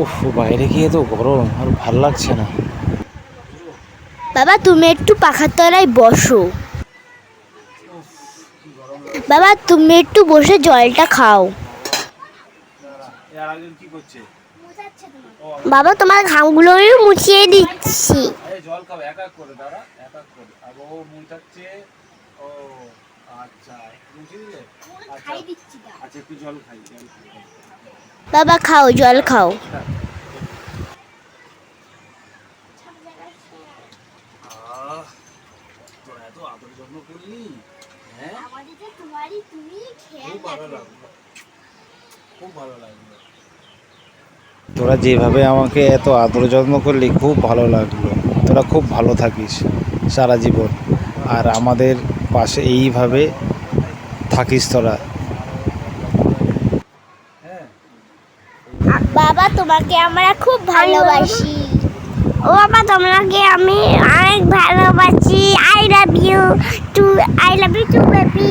উফ, বাইরে গিয়ে তো গরম, আর ভাল লাগছে না। বাবা তুমি একটু পাখার তলায় বসো। বাবা তুমি একটু বসে জলটা খাও। কি করছে? বাবা তোমার ঘামগুলো মুছিয়ে দিচ্ছি। জল খাও, এক এক করে দাঁড়া, এক এক করে। আর ও মুছাচ্ছে। ও আচ্ছা, মুছে দিলে। আচ্ছা, একটু জল খাই, জল খাই। বাবা খাও, জল খাও। তোরা এত আদর যত্ন করলি, হ্যাঁ? খুব ভালো লাগলো। তোরা যেভাবে আমাকে এত আদর যত্ন করলি, খুব ভালো লাগলো। তোরা খুব ভালো থাকিস সারা জীবন, আর আমাদের পাশে এইভাবে থাকিস তোরা। বাবা তোমাকে আমরা খুব ভালোবাসি। ও বাবা তোমাকে আমি অনেক ভালোবাসি। I love you too baby.